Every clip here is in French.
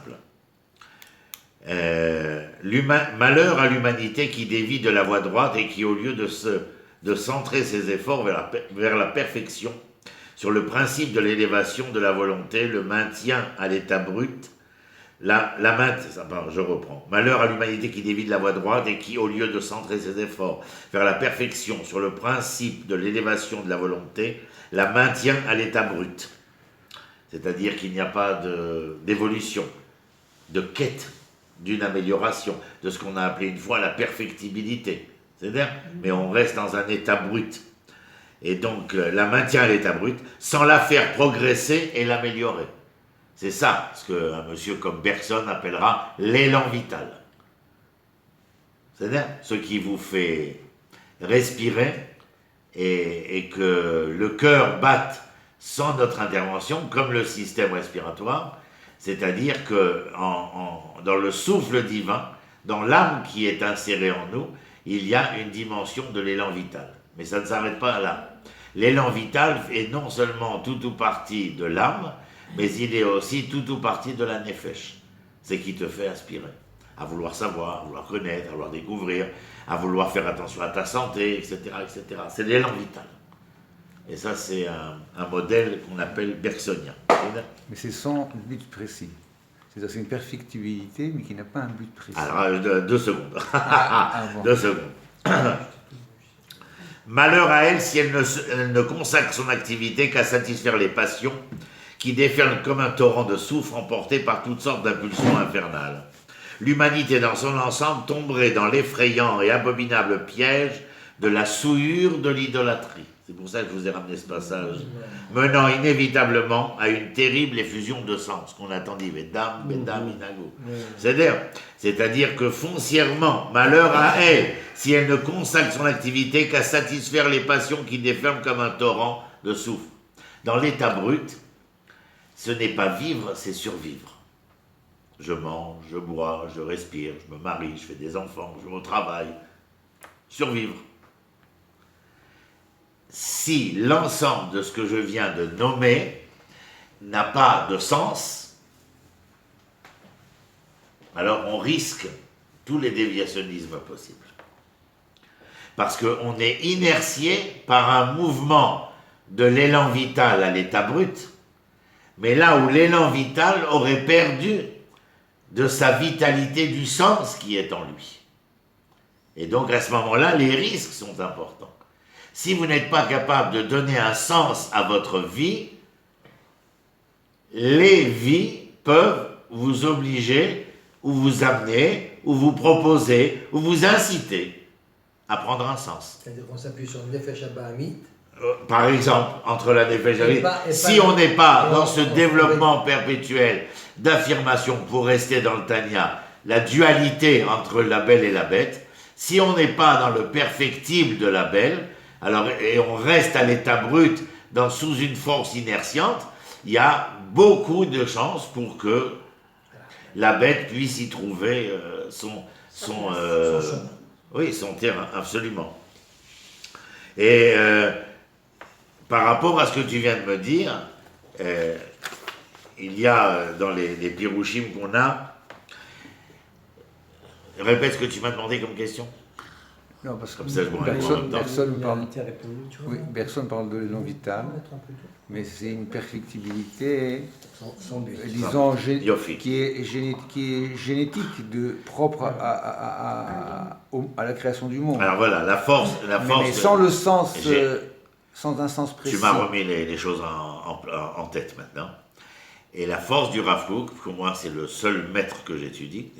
simple. Malheur à l'humanité qui dévie de la voie droite et qui, au lieu de centrer ses efforts vers la perfection, sur le principe de l'élévation de la volonté, le maintien à l'état brut, je reprends. Malheur à l'humanité qui dévie de la voie droite et qui, au lieu de centrer ses efforts vers la perfection sur le principe de l'élévation de la volonté, la maintient à l'état brut. C'est-à-dire qu'il n'y a pas d'évolution, de quête d'une amélioration, de ce qu'on a appelé une fois la perfectibilité. C'est-à-dire, mais on reste dans un état brut. Et donc, la maintient à l'état brut, sans la faire progresser et l'améliorer. C'est ça, ce qu'un monsieur comme Bergson appellera l'élan vital. C'est-à-dire, ce qui vous fait respirer et que le cœur batte sans notre intervention, comme le système respiratoire, c'est-à-dire que dans le souffle divin, dans l'âme qui est insérée en nous, il y a une dimension de l'élan vital. Mais ça ne s'arrête pas là. L'élan vital est non seulement tout ou partie de l'âme, mais il est aussi tout ou partie de la nefesh. C'est qui te fait aspirer, à vouloir savoir, à vouloir connaître, à vouloir découvrir, à vouloir faire attention à ta santé, etc. etc. C'est l'élan vital. Et ça, c'est un modèle qu'on appelle bergsonien. Mais c'est sans but précis. C'est-à-dire c'est une perfectibilité, mais qui n'a pas un but précis. Alors, 2 secondes. 2 secondes. Malheur à elle si elle ne consacre son activité qu'à satisfaire les passions qui déferlent comme un torrent de soufre emporté par toutes sortes d'impulsions infernales. L'humanité dans son ensemble tomberait dans l'effrayant et abominable piège de la souillure de l'idolâtrie. C'est pour ça que je vous ai ramené ce passage, menant inévitablement à une terrible effusion de sang, ce qu'on attendit, Bedam, Inago. C'est-à-dire que foncièrement, malheur à elle, si elle ne consacre son activité qu'à satisfaire les passions qui déferment comme un torrent de soufre. Dans l'état brut, ce n'est pas vivre, c'est survivre. Je mange, je bois, je respire, je me marie, je fais des enfants, je vais au travail. Survivre. Si l'ensemble de ce que je viens de nommer n'a pas de sens, alors on risque tous les déviationnismes possibles. Parce qu'on est inertié par un mouvement de l'élan vital à l'état brut, mais là où l'élan vital aurait perdu de sa vitalité du sens qui est en lui. Et donc à ce moment-là, les risques sont importants. Si vous n'êtes pas capable de donner un sens à votre vie, les vies peuvent vous obliger, ou vous amener, ou vous proposer, ou vous inciter à prendre un sens. C'est-à-dire qu'on s'appuie sur le Nefesh Abahamit. Par exemple, entre la Nefesh Abahamit, si on n'est pas dans ce développement perpétuel d'affirmation pour rester dans le Tanya, la dualité entre la belle et la bête, si on n'est pas dans le perfectible de la belle, alors, et on reste à l'état brut sous une force inertiante, il y a beaucoup de chances pour que la bête puisse y trouver son terrain, absolument. Et par rapport à ce que tu viens de me dire, il y a dans les pirouchim qu'on a, répète ce que tu m'as demandé comme question. Non, parce que comme ça, je Bergson parle de l'élan vital, mais c'est une perfectibilité, disons, qui est génétique, propre à la création du monde. Alors voilà, la force mais sans le sens, sans un sens précis. Tu m'as remis les choses en tête maintenant. Et la force du Rav Kook, pour moi c'est le seul maître que j'étudie,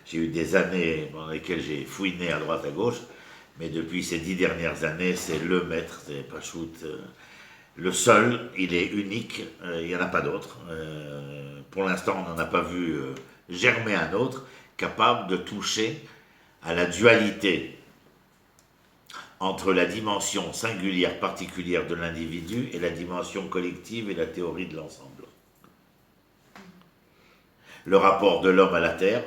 j'ai eu des années dans lesquelles j'ai fouiné à droite à gauche, mais depuis ces 10 dernières années, c'est le maître, c'est Pachout, le seul, il est unique, il n'y en a pas d'autre. Pour l'instant, on n'en a pas vu germer un autre, capable de toucher à la dualité entre la dimension singulière, particulière de l'individu et la dimension collective et la théorie de l'ensemble. Le rapport de l'homme à la terre,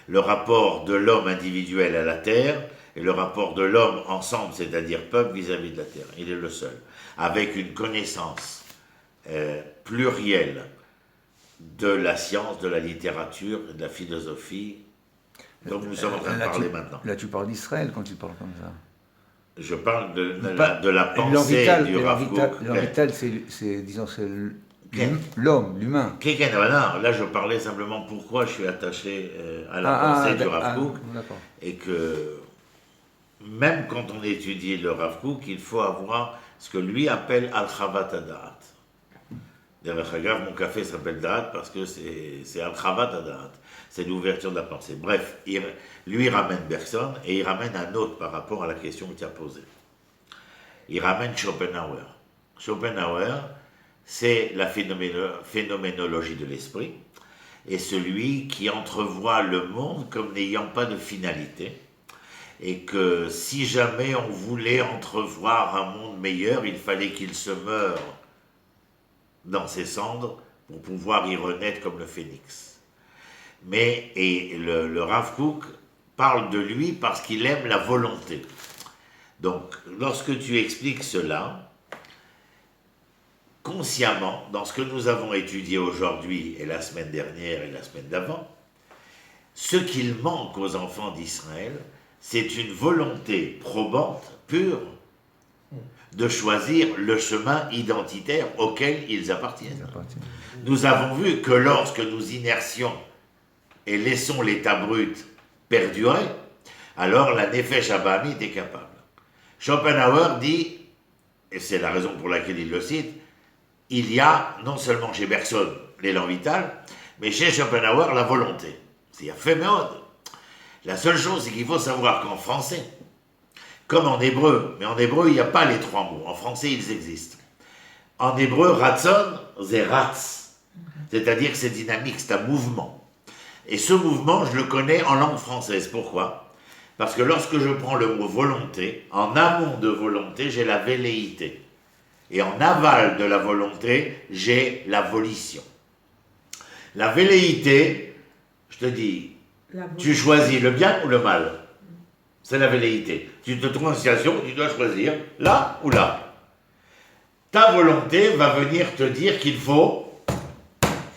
le rapport de l'homme individuel à la terre et le rapport de l'homme ensemble, c'est-à-dire peuple vis-à-vis de la terre. Il est le seul, avec une connaissance plurielle de la science, de la littérature, de la philosophie, dont nous sommes en train de parler maintenant. Là, tu parles d'Israël quand tu parles comme ça. Je parle de la pensée du Rav Kook. L'orbital, c'est l'homme, l'humain. Non, là, je parlais simplement pourquoi je suis attaché à la pensée du Rav Kook. Et que même quand on étudie le Rav Kook, il faut avoir ce que lui appelle Al-Chavat Adaat. D'ailleurs, mon café s'appelle Da'at parce que c'est Al-Chavat Adaat. C'est l'ouverture de la pensée. Bref, lui il ramène Bergson et il ramène un autre par rapport à la question que tu as posée. Il ramène Schopenhauer. Schopenhauer, c'est la phénoménologie de l'esprit et celui qui entrevoit le monde comme n'ayant pas de finalité et que si jamais on voulait entrevoir un monde meilleur, il fallait qu'il se meure dans ses cendres pour pouvoir y renaître comme le phénix. Mais le Rav Kook parle de lui parce qu'il aime la volonté. Donc, lorsque tu expliques cela, consciemment, dans ce que nous avons étudié aujourd'hui et la semaine dernière et la semaine d'avant, ce qu'il manque aux enfants d'Israël, c'est une volonté probante, pure, de choisir le chemin identitaire auquel ils appartiennent. Nous avons vu que lorsque nous inercions et laissons l'état brut perdurer, alors la Nefesh Abamit est capable. Schopenhauer dit, et c'est la raison pour laquelle il le cite, il y a non seulement chez Bergson l'élan vital, mais chez Schopenhauer la volonté. C'est Féméode. La seule chose, c'est qu'il faut savoir qu'en français, comme en hébreu, mais en hébreu, il n'y a pas les trois mots. En français, ils existent. En hébreu, ratson, c'est ratz. C'est-à-dire que c'est dynamique, c'est un mouvement. Et ce mouvement, je le connais en langue française. Pourquoi ? Parce que lorsque je prends le mot volonté, en amont de volonté, j'ai la velléité. Et en aval de la volonté, j'ai la volition. La velléité, je te dis, tu choisis le bien ou le mal. C'est la velléité. Tu te trouves en situation où tu dois choisir là ou là. Ta volonté va venir te dire qu'il faut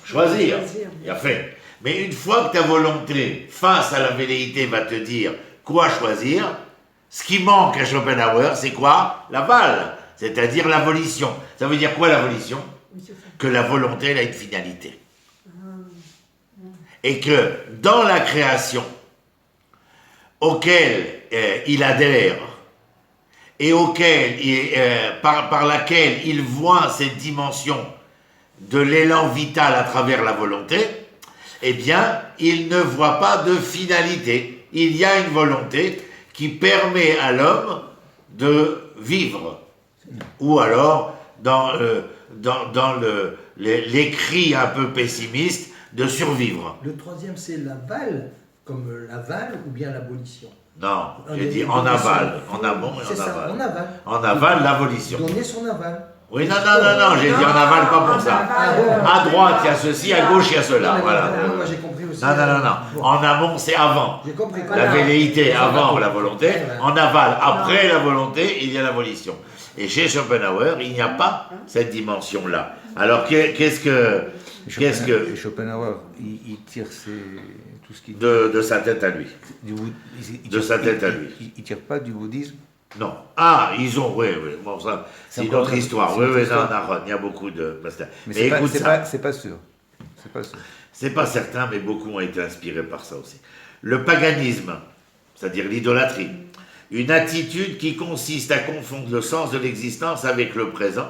choisir. Il y a fait. Mais une fois que ta volonté, face à la velléité, va te dire quoi choisir, ce qui manque à Schopenhauer, c'est quoi ? L'aval, c'est-à-dire la volition. Ça veut dire quoi la volition ? Que la volonté, elle a une finalité. Et que dans la création auquel il adhère et par laquelle il voit cette dimension de l'élan vital à travers la volonté, eh bien, il ne voit pas de finalité. Il y a une volonté qui permet à l'homme de vivre. Ou alors, dans l'écrit un peu pessimiste, de survivre. Le troisième, c'est l'aval, comme l'aval ou bien l'abolition. Non, j'ai dit en aval, en amont et en aval. En aval. En aval, l'abolition. Donner son aval. Oui, non, j'ai dit en aval, pas pour ça. À droite, il y a ceci, à gauche, il y a cela. Voilà. Moi, j'ai compris aussi. Non. En amont, c'est avant. J'ai compris. La velléité avant la volonté. En aval, après la volonté, il y a l'abolition. Et chez Schopenhauer, il n'y a pas cette dimension-là. Alors, qu'est-ce que Schopenhauer, il tire tout ce qui... De sa tête à lui. De sa tête à lui. Il ne tire pas du bouddhisme. Non. Ah, ils ont, oui. Bon, ça, c'est une autre histoire. Oui, non, il y a beaucoup de... Mais écoute, c'est pas sûr. C'est pas certain, mais beaucoup ont été inspirés par ça aussi. Le paganisme, c'est-à-dire l'idolâtrie, une attitude qui consiste à confondre le sens de l'existence avec le présent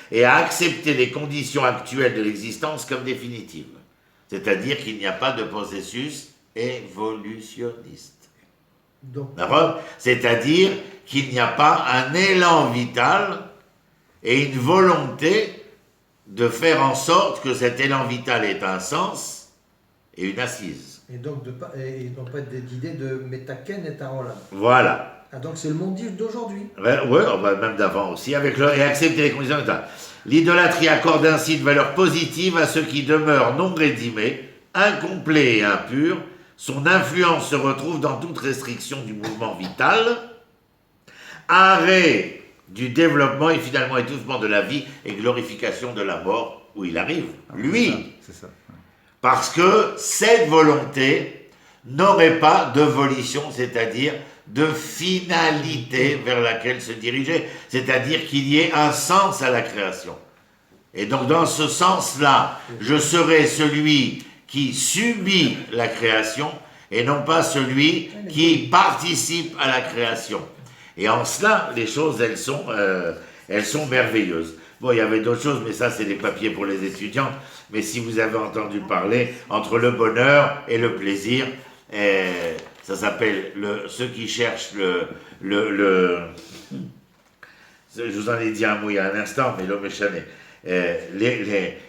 et à accepter les conditions actuelles de l'existence comme définitives. C'est-à-dire qu'il n'y a pas de processus évolutionniste. C'est-à-dire qu'il n'y a pas un élan vital et une volonté de faire en sorte que cet élan vital ait un sens et une assise. Et donc pas d'idée de Metaken et Tarola. Voilà. Ah, donc c'est le monde d'aujourd'hui. Oui, même d'avant aussi, et accepter les conditions vitales. L'idolâtrie accorde ainsi une valeur positive à ce qui demeure non rédimé, incomplet et impur. Son influence se retrouve dans toute restriction du mouvement vital, arrêt du développement et finalement étouffement de la vie et glorification de la mort où il arrive. Lui, c'est ça. Parce que cette volonté n'aurait pas de volition, c'est-à-dire de finalité vers laquelle se diriger, c'est-à-dire qu'il y ait un sens à la création. Et donc dans ce sens-là, je serai celui qui subit la création et non pas celui qui participe à la création. Et en cela, les choses, elles sont merveilleuses. Bon, il y avait d'autres choses, mais ça, c'est des papiers pour les étudiants. Mais si vous avez entendu parler entre le bonheur et le plaisir, ça s'appelle ceux qui cherchent je vous en ai dit un mot il y a un instant, mais l'homme échané.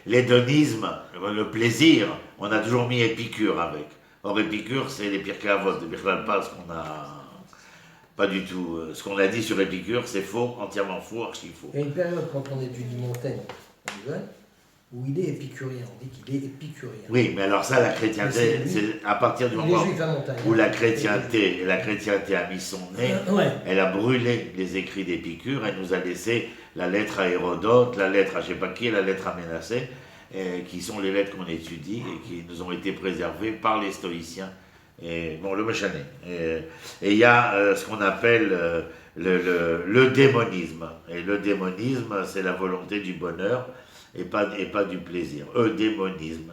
L'hédonisme, le plaisir, on a toujours mis Épicure avec. Or, Épicure, c'est les pires clavos de Birlal Paz qu'on a. Pas du tout. Ce qu'on a dit sur Épicure, c'est faux, entièrement faux, archi faux. Il y a une période, quand on étudie Montaigne, où il est épicurien. On dit qu'il est épicurien. Oui, mais alors ça, la chrétienté, c'est à partir du moment où la chrétienté a mis son nez, elle a brûlé les écrits d'Épicure, elle nous a laissé la lettre à Hérodote, la lettre à je sais pas qui, la lettre à Ménacée, qui sont les lettres qu'on étudie et qui nous ont été préservées par les stoïciens. Et, bon, le Méchané. Et il y a ce qu'on appelle le démonisme. Et le démonisme, c'est la volonté du bonheur et pas du plaisir. Eudémonisme.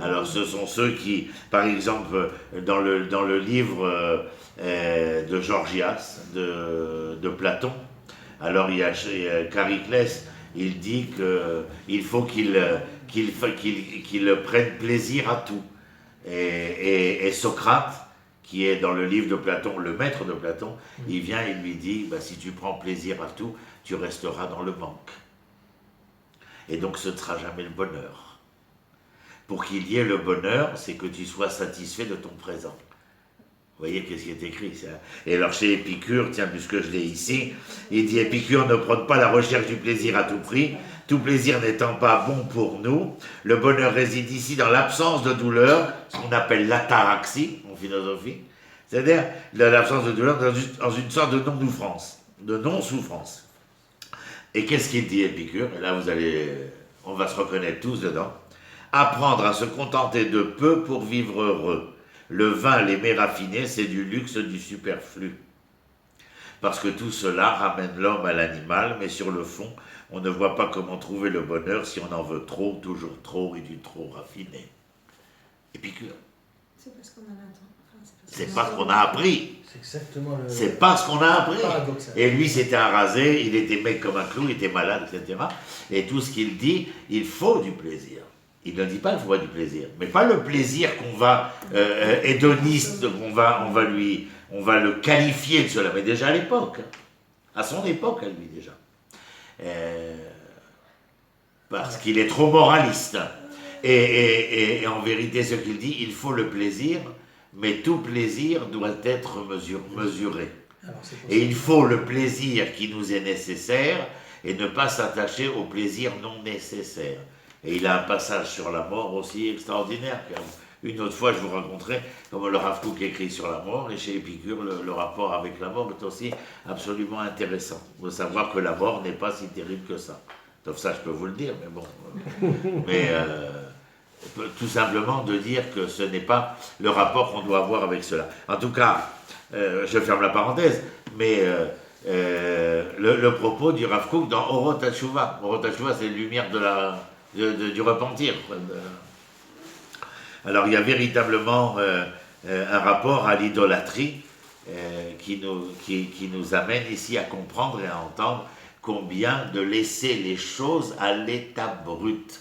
Alors, ce sont ceux qui, par exemple, dans le livre de Gorgias, de Platon, alors il y a Chariclès, il dit qu'il faut qu'il prenne plaisir à tout. Et Socrate, qui est dans le livre de Platon, le maître de Platon, il vient et lui dit, si tu prends plaisir à tout, tu resteras dans le manque. Et donc ce ne sera jamais le bonheur. Pour qu'il y ait le bonheur, c'est que tu sois satisfait de ton présent. Vous voyez qu'est-ce qui est écrit ça. Et alors chez Épicure, tiens, puisque je l'ai ici, il dit Épicure ne prône pas la recherche du plaisir à tout prix, tout plaisir n'étant pas bon pour nous. Le bonheur réside ici dans l'absence de douleur, ce qu'on appelle l'ataraxie en philosophie, c'est-à-dire l'absence de douleur dans une sorte de non-souffrance. Et qu'est-ce qu'il dit Épicure? Et là on va se reconnaître tous dedans. Apprendre à se contenter de peu pour vivre heureux. Le vin, les mets raffinés, c'est du luxe, du superflu. Parce que tout cela ramène l'homme à l'animal, mais sur le fond, on ne voit pas comment trouver le bonheur si on en veut trop, toujours trop et du trop raffiné. Épicure. C'est parce qu'on a l'intérêt. C'est pas ce qu'on a appris. C'est exactement le... C'est pas ce qu'on a appris. Paradoxal. Et lui, c'était un rasé, il était mec comme un clou, il était malade, etc. Et tout ce qu'il dit, il faut du plaisir. Il ne dit pas qu'il faut du plaisir, mais pas le plaisir qu'on va hédoniste, on va le qualifier de cela, mais déjà à l'époque, à son époque à lui déjà, parce qu'il est trop moraliste. Et en vérité, ce qu'il dit, il faut le plaisir, mais tout plaisir doit être mesuré. Et il faut le plaisir qui nous est nécessaire et ne pas s'attacher au plaisir non nécessaire. Et il a un passage sur la mort aussi extraordinaire. Une autre fois, je vous raconterai comment le Rav Kook écrit sur la mort, et chez Épicure, le rapport avec la mort est aussi absolument intéressant. De savoir que la mort n'est pas si terrible que ça. Sauf ça, je peux vous le dire, mais bon. Mais tout simplement de dire que ce n'est pas le rapport qu'on doit avoir avec cela. En tout cas, je ferme la parenthèse, mais le propos du Rav Kook dans Orot HaTshuva. Orot HaTshuva, c'est la lumière du repentir. Alors il y a véritablement un rapport à l'idolâtrie qui nous amène ici à comprendre et à entendre combien de laisser les choses à l'état brut.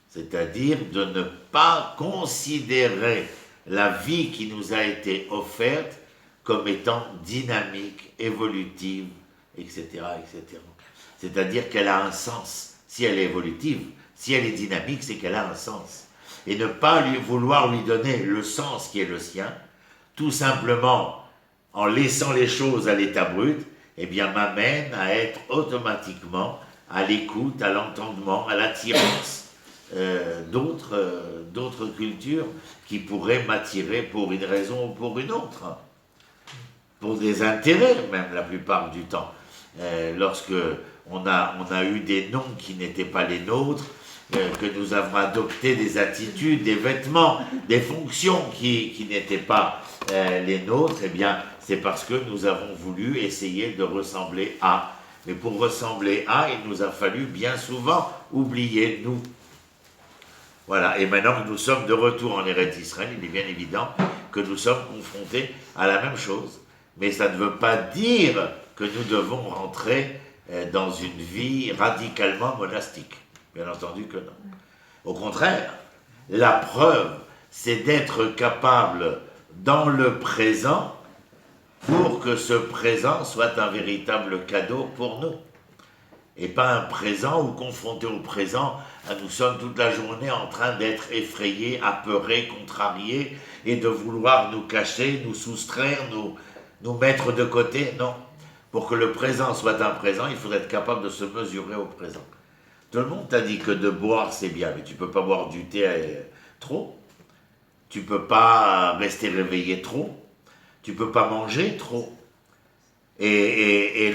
C'est-à-dire de ne pas considérer la vie qui nous a été offerte comme étant dynamique, évolutive, etc., etc. C'est-à-dire qu'elle a un sens. Si elle est évolutive, si elle est dynamique, c'est qu'elle a un sens. Et ne pas vouloir lui donner le sens qui est le sien, tout simplement en laissant les choses à l'état brut, eh bien m'amène à être automatiquement à l'écoute, à l'entendement, à l'attirance d'autres cultures qui pourraient m'attirer pour une raison ou pour une autre. Pour des intérêts même la plupart du temps. Lorsque on a eu des noms qui n'étaient pas les nôtres, que nous avons adopté des attitudes, des vêtements, des fonctions qui n'étaient pas les nôtres, eh bien, c'est parce que nous avons voulu essayer de ressembler à. Mais pour ressembler à, il nous a fallu bien souvent oublier nous. Voilà, et maintenant que nous sommes de retour en Eretz Israël, il est bien évident que nous sommes confrontés à la même chose. Mais ça ne veut pas dire que nous devons rentrer dans une vie radicalement monastique. Bien entendu que non. Au contraire, la preuve, c'est d'être capable dans le présent pour que ce présent soit un véritable cadeau pour nous. Et pas un présent où, confronté au présent, nous sommes toute la journée en train d'être effrayés, apeurés, contrariés, et de vouloir nous cacher, nous soustraire, nous mettre de côté. Non. Pour que le présent soit un présent, il faudrait être capable de se mesurer au présent. Tout le monde t'a dit que de boire, c'est bien, mais tu ne peux pas boire du thé trop. Tu ne peux pas rester réveillé trop. Tu ne peux pas manger trop. Et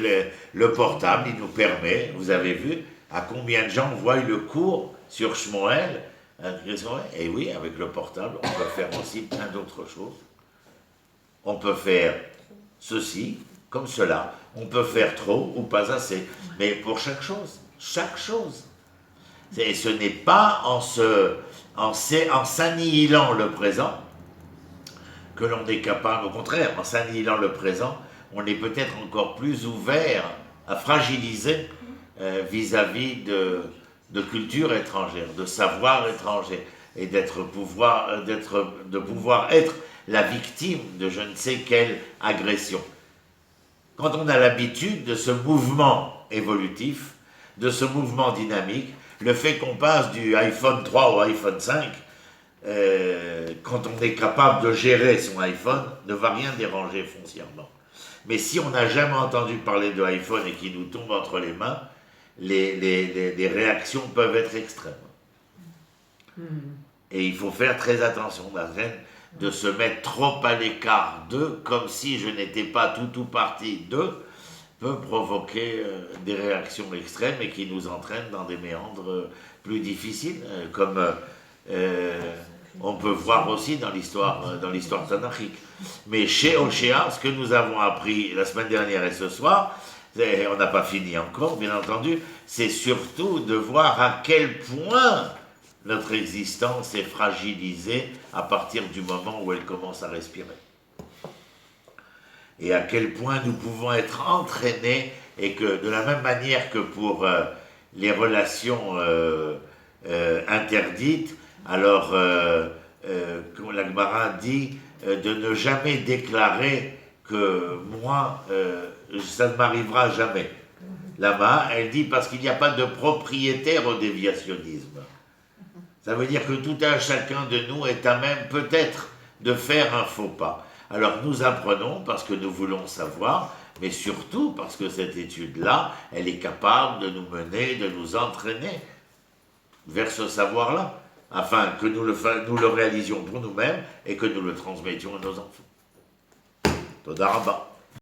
le portable, il nous permet, vous avez vu, à combien de gens voient le cours sur Shmuel. Et oui, avec le portable, on peut faire aussi plein d'autres choses. On peut faire ceci, comme cela. On peut faire trop ou pas assez. Mais pour chaque chose. Chaque chose. Et ce n'est pas en s'annihilant le présent que l'on est capable, au contraire, en s'annihilant le présent, on est peut-être encore plus ouvert à fragiliser vis-à-vis de culture étrangère, de savoir étranger, et de pouvoir être la victime de je ne sais quelle agression. Quand on a l'habitude de ce mouvement évolutif, de ce mouvement dynamique, le fait qu'on passe du iPhone 3 au iPhone 5, quand on est capable de gérer son iPhone, ne va rien déranger foncièrement. Mais si on n'a jamais entendu parler de iPhone et qu'il nous tombe entre les mains, les réactions peuvent être extrêmes. Et il faut faire très attention, de se mettre trop à l'écart d'eux, comme si je n'étais pas tout parti d'eux, peut provoquer des réactions extrêmes et qui nous entraînent dans des méandres plus difficiles, comme on peut voir aussi dans l'histoire tanachique. Mais chez Oshéa, ce que nous avons appris la semaine dernière et ce soir, on n'a pas fini encore, bien entendu, c'est surtout de voir à quel point notre existence est fragilisée à partir du moment où elle commence à respirer. Et à quel point nous pouvons être entraînés, et que de la même manière que pour les relations interdites, alors comme la Gemara dit, de ne jamais déclarer que moi, ça ne m'arrivera jamais. Là-bas, elle dit parce qu'il n'y a pas de propriétaire au déviationnisme. Ça veut dire que tout un chacun de nous est à même peut-être de faire un faux pas. Alors nous apprenons parce que nous voulons savoir, mais surtout parce que cette étude-là, elle est capable de nous mener, de nous entraîner vers ce savoir-là, afin que nous le réalisions pour nous-mêmes et que nous le transmettions à nos enfants. Toda Rabba.